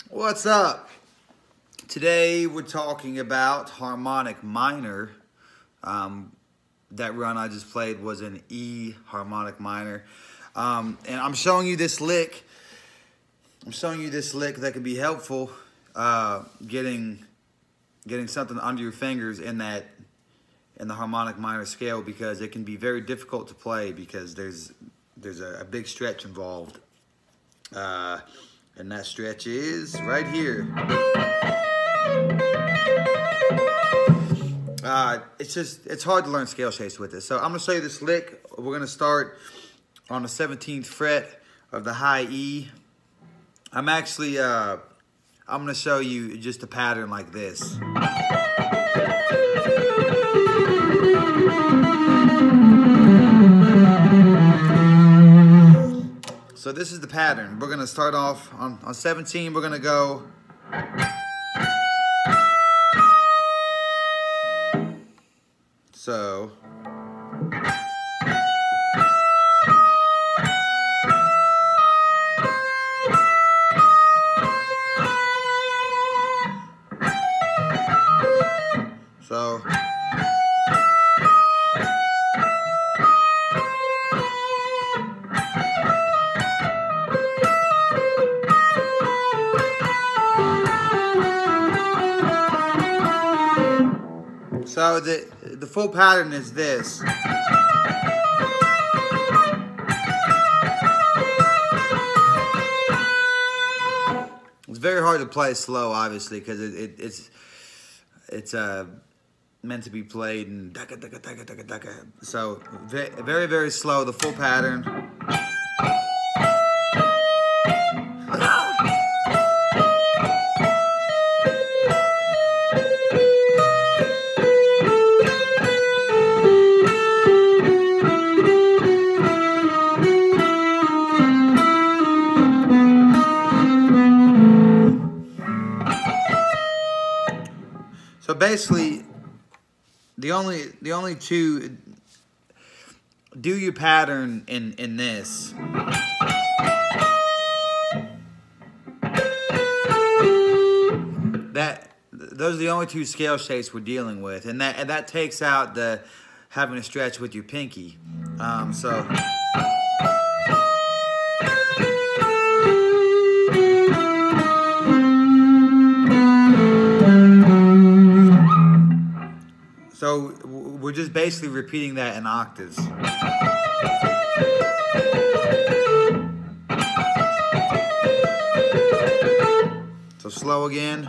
What's up? Today we're talking about harmonic minor. That run I just played was an E harmonic minor. And I'm showing you this lick. That can be helpful getting something under your fingers in the harmonic minor scale, because it can be very difficult to play because there's a big stretch involved. And that stretch is right here. It's hard to learn scale shapes with this. So I'm gonna show you this lick. We're gonna start on the 17th fret of the high E. I'm gonna show you just a pattern like this. So this is the pattern. We're gonna start off on 17. We're gonna go. So. So the full pattern is this. It's very hard to play slow, obviously, because it's meant to be played in daka daka daka daka daka. So very very slow. The full pattern. So basically, the only two, do your pattern in this. Those are the only two scale shapes we're dealing with, and that takes out the having to stretch with your pinky. So we're just basically repeating that in octaves. So slow again.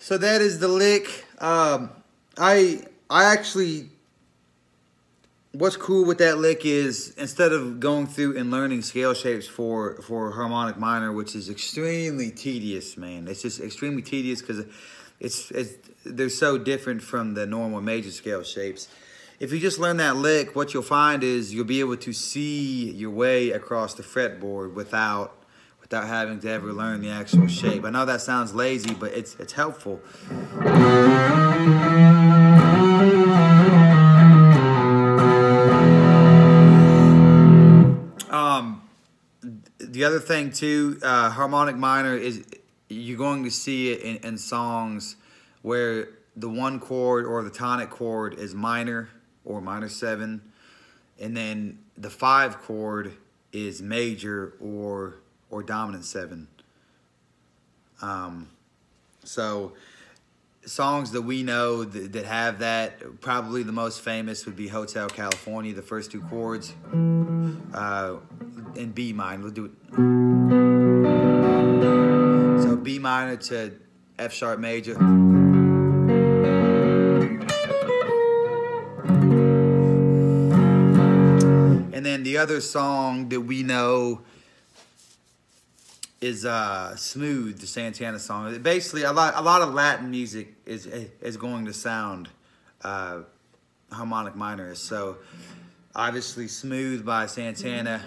So that is the lick. I actually, what's cool with that lick is, instead of going through and learning scale shapes for harmonic minor, which is extremely tedious, man. It's just extremely tedious because they're so different from the normal major scale shapes. If you just learn that lick, what you'll find is you'll be able to see your way across the fretboard without having to ever learn the actual shape. I know that sounds lazy, but it's helpful. The other thing too, harmonic minor is, you're going to see it in songs where the one chord or the tonic chord is minor or minor 7, and then the 5 chord is major or dominant 7. So songs that we know that have that, probably the most famous would be Hotel California, the first two chords in B minor. We'll do it. So B minor to F sharp major. And then the other song that we know is Smooth, the Santana song. Basically, a lot of Latin music is going to sound harmonic minor. So obviously Smooth by Santana.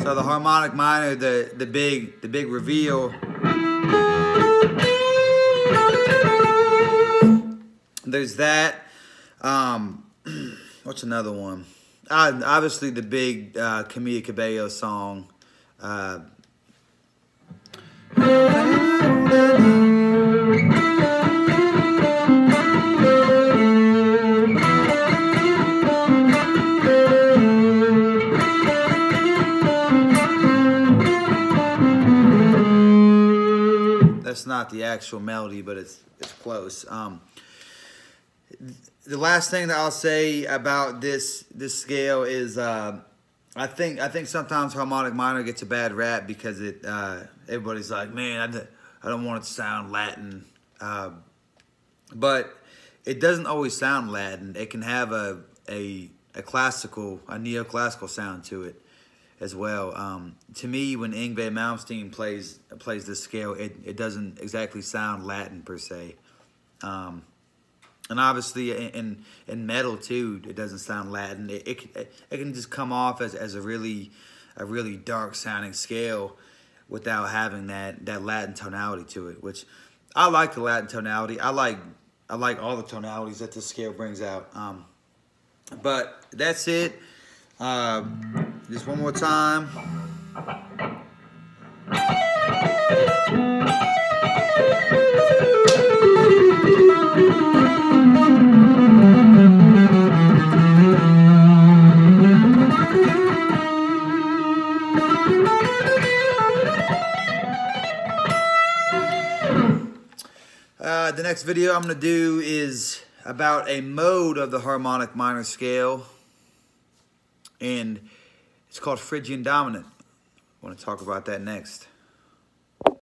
So the harmonic minor, the big reveal. There's that. What's another one? Obviously the big Camila Cabello song. That's not the actual melody, but it's close. The last thing that I'll say about this scale is I think sometimes harmonic minor gets a bad rap because everybody's like, man, I don't want it to sound Latin, but it doesn't always sound Latin. It can have a neoclassical sound to it as well. To me, when Yngwie Malmsteen plays this scale, it doesn't exactly sound Latin per se. And obviously in metal too, it doesn't sound Latin. It can just come off as a really dark sounding scale without having that Latin tonality to it. Which I like the Latin tonality. I like all the tonalities that this scale brings out. But that's it. Just one more time. The next video I'm going to do is about a mode of the harmonic minor scale, and it's called Phrygian dominant. I want to talk about that next.